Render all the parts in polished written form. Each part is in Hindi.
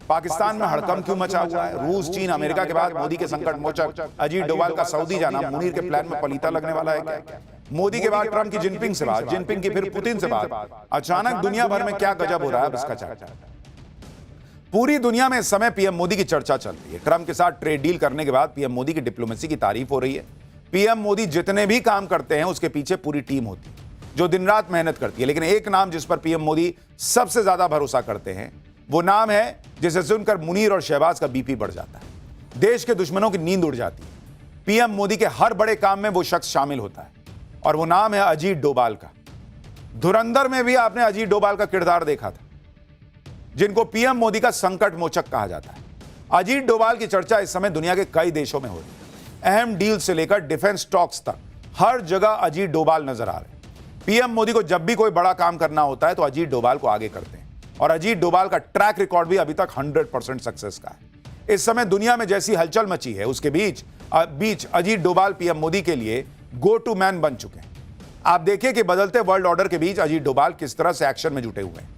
पाकिस्तान में हड़कंप क्यों मचा हुआ है? रूस, चीन, अमेरिका के बाद मोदी के संकट मोचक अजीत डोभाल का सऊदी जाना मुनीर के प्लान में पलीता लगने वाला है क्या? मोदी के बाद ट्रंप की जिनपिंग से बात, जिनपिंग की फिर पुतिन से बात, अचानक दुनिया भर में क्या गजब हो रहा है, इसका चर्चा। पूरी दुनिया में इस समय पीएम मोदी की चर्चा चल रही है। ट्रंप के साथ ट्रेड डील करने के बाद पीएम मोदी की डिप्लोमेसी की तारीफ हो रही है। पीएम मोदी जितने भी काम करते हैं उसके पीछे पूरी टीम होती है जो दिन रात मेहनत करती है। लेकिन एक नाम जिस पर पीएम मोदी सबसे ज्यादा भरोसा करते हैं वो नाम है जिसे सुनकर मुनीर और शहबाज का बीपी बढ़ जाता है, देश के दुश्मनों की नींद उड़ जाती है। पीएम मोदी के हर बड़े काम में वो शख्स शामिल होता है और वो नाम है अजीत डोभाल का। धुरंधर में भी आपने अजीत डोभाल का किरदार देखा था, जिनको पीएम मोदी का संकट मोचक कहा जाता है। अजीत डोभाल की चर्चा इस समय दुनिया के कई देशों में हो रही है। अहम डील से लेकर डिफेंस टॉक्स तक हर जगह अजीत डोभाल नजर आ रहे हैं। पीएम मोदी को जब भी कोई बड़ा काम करना होता है तो अजीत डोभाल को आगे करते हैं और अजीत डोभाल का ट्रैक रिकॉर्ड भी अभी तक 100% सक्सेस का है। इस समय दुनिया में जैसी हलचल मची है उसके बीच अजीत डोभाल पीएम मोदी के लिए गो टू मैन बन चुके हैं। आप देखिए कि बदलते वर्ल्ड ऑर्डर के बीच अजीत डोभाल किस तरह से एक्शन में जुटे हुए हैं।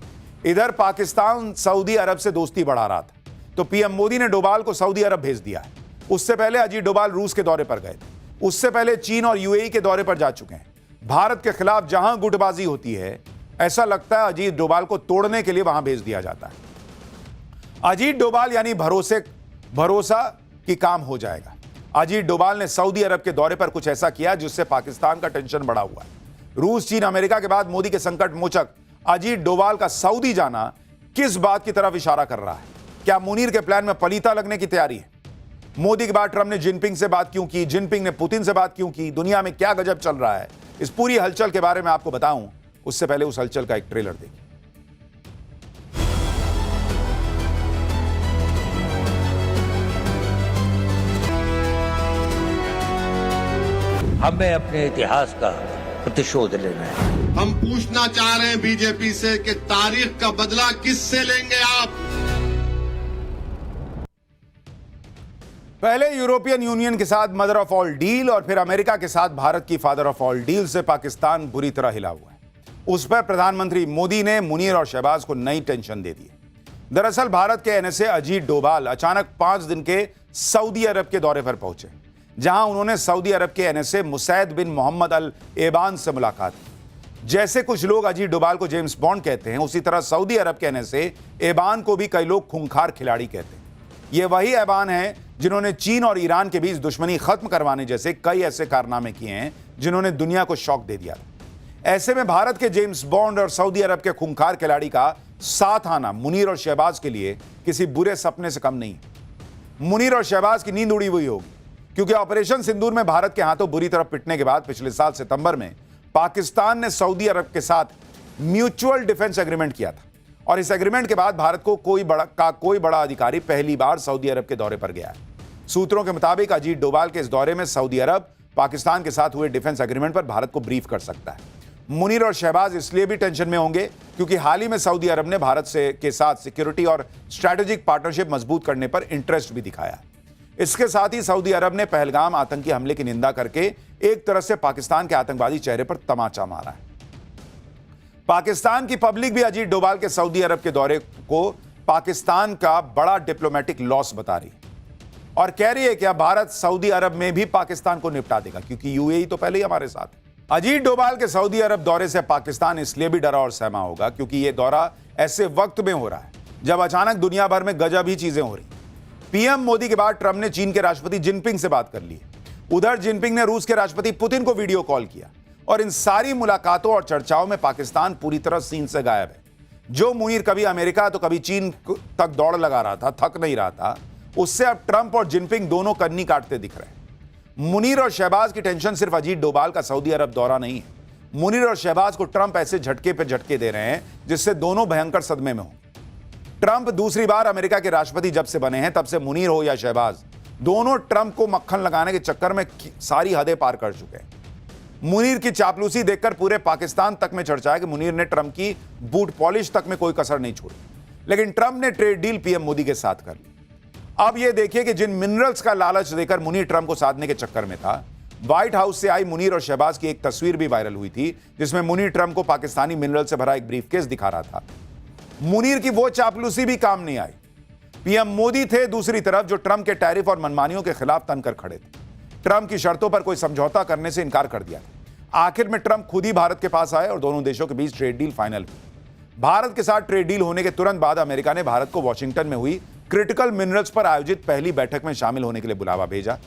इधर पाकिस्तान सऊदी अरब से दोस्ती बढ़ा रहा था तो पीएम मोदी ने डोभाल को सऊदी अरब भेज दिया है। उससे पहले अजीत डोभाल रूस के दौरे पर गए थे, उससे पहले चीन और यूएई के दौरे पर जा चुके हैं। भारत के खिलाफ जहां गुटबाजी होती है ऐसा लगता है अजीत डोभाल को तोड़ने के लिए वहां भेज दिया जाता है। अजीत डोभाल यानी भरोसा कि काम हो जाएगा। अजीत डोभाल ने सऊदी अरब के दौरे पर कुछ ऐसा किया जिससे पाकिस्तान का टेंशन बढ़ा हुआ है। रूस, चीन, अमेरिका के बाद मोदी के संकट मोचक अजीत डोभाल का सऊदी जाना किस बात की तरफ इशारा कर रहा है? क्या मुनीर के प्लान में पलीता लगने की तैयारी है? मोदी के बाद ट्रंप ने जिनपिंग से बात क्यों की? जिनपिंग ने पुतिन से बात क्यों की? दुनिया में क्या गजब चल रहा है? इस पूरी हलचल के बारे में आपको बताऊं उससे पहले उस हलचल का एक ट्रेलर देखिए। हमें अपने इतिहास का प्रतिशोध लेना है। हम पूछना चाह रहे हैं बीजेपी से कि तारीख का बदला किससे लेंगे आप? पहले यूरोपियन यूनियन के साथ मदर ऑफ ऑल डील और फिर अमेरिका के साथ भारत की फादर ऑफ ऑल डील से पाकिस्तान बुरी तरह हिला हुआ है। उस पर प्रधानमंत्री मोदी ने मुनीर और शहबाज को नई टेंशन दे दी है। दरअसल भारत के एनएसए अजीत डोभाल अचानक 5 दिन के सऊदी अरब के दौरे पर पहुंचे, जहां उन्होंने सऊदी अरब के एनएसए मुसैद बिन मोहम्मद अल एबान से मुलाकात की। जैसे कुछ लोग अजीत डोभाल को जेम्स बॉन्ड कहते हैं, उसी तरह सऊदी अरब के एनएसए एबान को भी कई लोग खूंखार खिलाड़ी कहते हैं। ये वही एबान है जिन्होंने चीन और ईरान के बीच दुश्मनी खत्म करवाने जैसे कई ऐसे कारनामे किए हैं जिन्होंने दुनिया को शॉक दे दिया। ऐसे में भारत के जेम्स बॉन्ड और सऊदी अरब के खूंखार खिलाड़ी का साथ आना मुनीर और शहबाज के लिए किसी बुरे सपने से कम नहीं। मुनीर और शहबाज की नींद उड़ी हुई होगी, क्योंकि ऑपरेशन सिंदूर में भारत के हाथों बुरी तरह पिटने के बाद पिछले साल सितंबर में पाकिस्तान ने सऊदी अरब के साथ म्यूचुअल डिफेंस एग्रीमेंट किया था और इस एग्रीमेंट के बाद भारत को कोई बड़ा अधिकारी पहली बार सऊदी अरब के दौरे पर गया है। सूत्रों के मुताबिक अजीत डोभाल के इस दौरे में सऊदी अरब पाकिस्तान के साथ हुए डिफेंस एग्रीमेंट पर भारत को ब्रीफ कर सकता है। मुनीर और शहबाज इसलिए भी टेंशन में होंगे क्योंकि हाल ही में सऊदी अरब ने भारत के साथ सिक्योरिटी और स्ट्रैटेजिक पार्टनरशिप मजबूत करने पर इंटरेस्ट भी दिखाया। इसके साथ ही सऊदी अरब ने पहलगाम आतंकी हमले की निंदा करके एक तरह से पाकिस्तान के आतंकवादी चेहरे पर तमाचा मारा है। पाकिस्तान की पब्लिक भी अजीत डोभाल के सऊदी अरब के दौरे को पाकिस्तान का बड़ा डिप्लोमेटिक लॉस बता रही है और कह रही है कि अब भारत सऊदी अरब में भी पाकिस्तान को निपटा देगा, क्योंकि यूएई तो पहले ही हमारे साथ है। अजीत डोभाल के सऊदी अरब दौरे से पाकिस्तान इसलिए भी डरा और सहमा होगा क्योंकि यह दौरा ऐसे वक्त में हो रहा है जब अचानक दुनिया भर में गजब ही चीजें हो रही। पीएम मोदी के बाद ट्रंप ने चीन के राष्ट्रपति जिनपिंग से बात कर ली। उधर जिनपिंग ने रूस के राष्ट्रपति पुतिन को वीडियो कॉल किया और इन सारी मुलाकातों और चर्चाओं में पाकिस्तान पूरी तरह सीन से गायब है। जो मुनीर कभी अमेरिका तो कभी चीन तक दौड़ लगा रहा था, थक नहीं रहा था, उससे अब ट्रंप और जिनपिंग दोनों कन्नी काटते दिख रहे हैं। मुनीर और शहबाज की टेंशन सिर्फ अजीत डोभाल का सऊदी अरब दौरा नहीं है। मुनीर और शहबाज को ट्रंप ऐसे झटके पे झटके दे रहे हैं जिससे दोनों भयंकर सदमे में हो। ट्रंप दूसरी बार अमेरिका के राष्ट्रपति जब से बने हैं तब से मुनीर हो या शहबाज, दोनों ट्रंप को मक्खन लगाने के चक्कर में सारी हदें पार कर चुके हैं। मुनीर की चापलूसी देखकर पूरे पाकिस्तान तक में चर्चा है कि मुनीर ने ट्रंप की बूट पॉलिश तक में कोई कसर नहीं छोड़ी। लेकिन ट्रंप ने ट्रेड डील पीएम मोदी के साथ कर ली। अब यह देखिए कि जिन मिनरल्स का लालच देकर मुनीर ट्रंप को साधने के चक्कर में था, व्हाइट हाउस से आई मुनीर और शहबाज की एक तस्वीर भी वायरल हुई थी जिसमें मुनीर ट्रंप को पाकिस्तानी मिनरल से भरा एक ब्रीफकेस दिखा रहा था। मुनीर की वो चापलूसी भी काम नहीं आई। पीएम मोदी थे दूसरी तरफ, जो ट्रंप के टैरिफ और मनमानियों के खिलाफ तनकर खड़े थे। ट्रंप की शर्तों पर कोई समझौता करने से इनकार कर दिया था। आखिर में ट्रंप खुद ही भारत के पास आए और दोनों देशों के बीच ट्रेड डील फाइनल हुई। भारत के साथ ट्रेड डील होने के तुरंत बाद अमेरिका ने भारत को वॉशिंगटन में हुई क्रिटिकल मिनरल्स पर आयोजित पहली बैठक में शामिल होने के लिए बुलावा भेजा।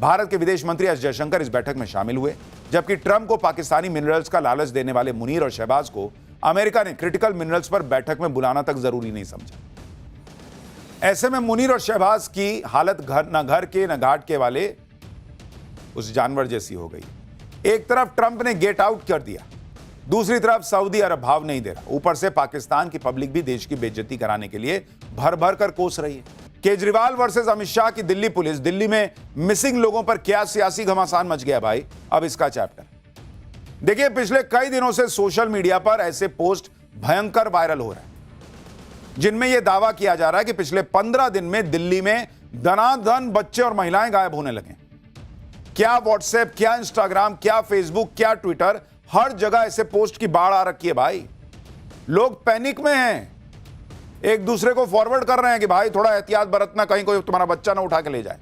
भारत के विदेश मंत्री एस जयशंकर इस बैठक में शामिल हुए, जबकि ट्रंप को पाकिस्तानी मिनरल्स का लालच देने वाले मुनीर और शहबाज को अमेरिका ने क्रिटिकल मिनरल्स पर बैठक में बुलाना तक जरूरी नहीं समझा। ऐसे में मुनीर और शहबाज की हालत घर के न घाट के वाले उस जानवर जैसी हो गई। एक तरफ ट्रंप ने गेट आउट कर दिया, दूसरी तरफ सऊदी अरब भाव नहीं दे रहा। ऊपर से पाकिस्तान की पब्लिक भी देश की बेइज्जती कराने के लिए भर भर कर कोस रही है। केजरीवाल वर्सेस अमित शाह की दिल्ली पुलिस, दिल्ली में मिसिंग लोगों पर क्या सियासी घमासान मच गया भाई, अब इसका चैप्टर देखिए। पिछले कई दिनों से सोशल मीडिया पर ऐसे पोस्ट भयंकर वायरल हो रहे हैं जिनमें यह दावा किया जा रहा है कि पिछले 15 दिन में दिल्ली में धनाधन बच्चे और महिलाएं गायब होने लगे। क्या व्हाट्सएप, क्या इंस्टाग्राम, क्या फेसबुक, क्या ट्विटर, हर जगह ऐसे पोस्ट की बाढ़ आ रखी है भाई। लोग पैनिक में हैं, एक दूसरे को फॉरवर्ड कर रहे हैं कि भाई थोड़ा एहतियात बरतना, कहीं कोई तुम्हारा बच्चा ना उठा के ले जाए।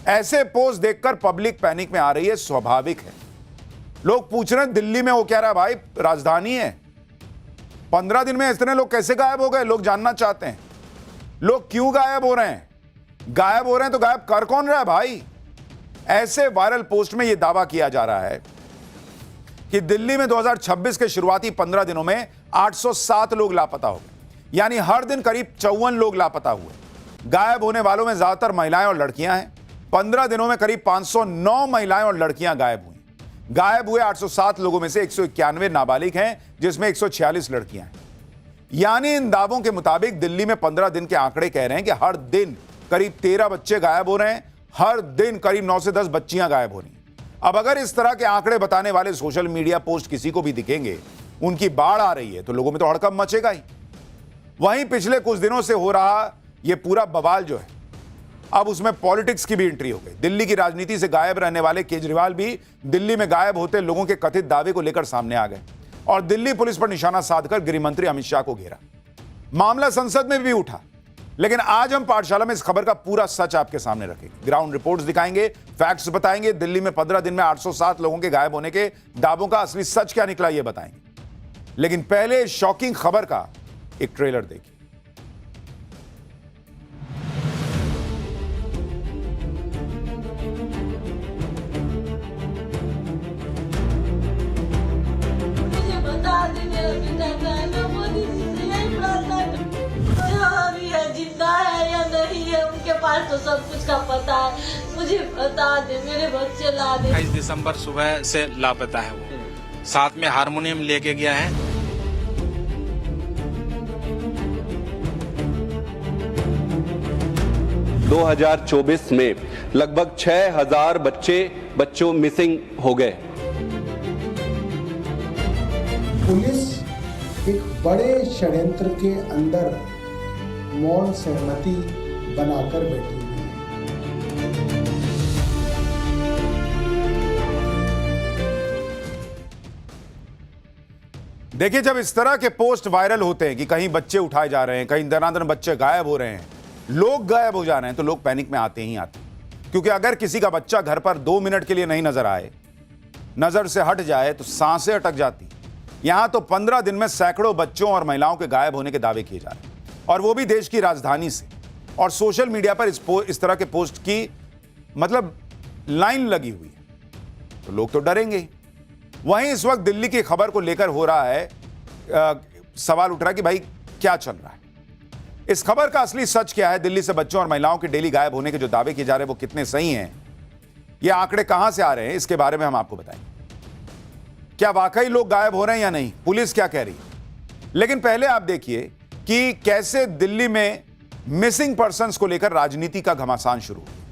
ऐसे पोस्ट देखकर पब्लिक पैनिक में आ रही है, स्वाभाविक है। लोग पूछ रहे हैं दिल्ली में वो कह रहा है भाई राजधानी है, 15 दिन में इतने लोग कैसे गायब हो गए, लोग जानना चाहते हैं। लोग क्यों गायब हो रहे हैं? गायब हो रहे हैं तो गायब कर कौन रहा है भाई? ऐसे वायरल पोस्ट में यह दावा किया जा रहा है कि दिल्ली में 2026 के शुरुआती 15 दिनों में 807 लोग लापता हो गए, यानी हर दिन करीब 54 लोग लापता हुए। गायब होने वालों में ज्यादातर महिलाएं और लड़कियां हैं। 15 दिनों में करीब 509 महिलाएं और लड़कियां गायब हुई। गायब हुए 807 लोगों में से 191 नाबालिग हैं, जिसमें 146 लड़कियां हैं। यानी इन दावों के मुताबिक दिल्ली में 15 दिन के आंकड़े कह रहे हैं कि हर दिन करीब 13 बच्चे गायब हो रहे हैं, हर दिन करीब 9 से 10 बच्चियां गायब हो रही हैं। अब अगर इस तरह के आंकड़े बताने वाले सोशल मीडिया पोस्ट किसी को भी दिखेंगे, उनकी बाढ़ आ रही है, तो लोगों में तो हड़कंप मचेगा ही। वहीं पिछले कुछ दिनों से हो रहा यह पूरा बवाल जो है, अब उसमें पॉलिटिक्स की भी एंट्री हो गई। दिल्ली की राजनीति से गायब रहने वाले केजरीवाल भी दिल्ली में गायब होते लोगों के कथित दावे को लेकर सामने आ गए और दिल्ली पुलिस पर निशाना साधकर गृह मंत्री अमित शाह को घेरा। मामला संसद में भी उठा, लेकिन आज हम पाठशाला में इस खबर का पूरा सच आपके सामने रखेंगे। ग्राउंड रिपोर्ट्स दिखाएंगे, फैक्ट्स बताएंगे, दिल्ली में 15 दिन में 807 लोगों के गायब होने के दावों का असली सच क्या निकला ये बताएंगे। लेकिन पहले इस शॉकिंग खबर का एक ट्रेलर देखिए। जिंदा है या नहीं है, उनके पास तो सब कुछ का पता है। मुझे बता दे, मेरे बच्चे ला दे। 22 दिसंबर सुबह से लापता है वो, साथ में हारमोनियम लेके गया है। – 2024 में लगभग 6000 बच्चों मिसिंग हो गए। पुलिस एक बड़े षड्यंत्र के अंदर मौन सहमति बनाकर बैठी हुई है। देखिए, जब इस तरह के पोस्ट वायरल होते हैं कि कहीं बच्चे उठाए जा रहे हैं, कहीं दनादन बच्चे गायब हो रहे हैं, लोग गायब हो जा रहे हैं, तो लोग पैनिक में आते ही आते हैं। क्योंकि अगर किसी का बच्चा घर पर 2 मिनट के लिए नहीं नजर आए, नजर से हट जाए, तो सांसें अटक जाती। यहां तो 15 दिन में सैकड़ों बच्चों और महिलाओं के गायब होने के दावे किए जा रहे हैं, और वो भी देश की राजधानी से। और सोशल मीडिया पर इस तरह के पोस्ट की मतलब लाइन लगी हुई है, तो लोग तो डरेंगे ही। वहीं इस वक्त दिल्ली की खबर को लेकर हो रहा है सवाल उठ रहा है कि भाई क्या चल रहा है, इस खबर का असली सच क्या है। दिल्ली से बच्चों और महिलाओं के डेली गायब होने के जो दावे किए जा रहे हैं वो कितने सही हैं, ये आंकड़े कहां से आ रहे हैं, इसके बारे में हम आपको बताएंगे। क्या वाकई लोग गायब हो रहे हैं या नहीं, पुलिस क्या कह रही है। लेकिन पहले आप देखिए कि कैसे दिल्ली में मिसिंग पर्संस को लेकर राजनीति का घमासान शुरू हुआ।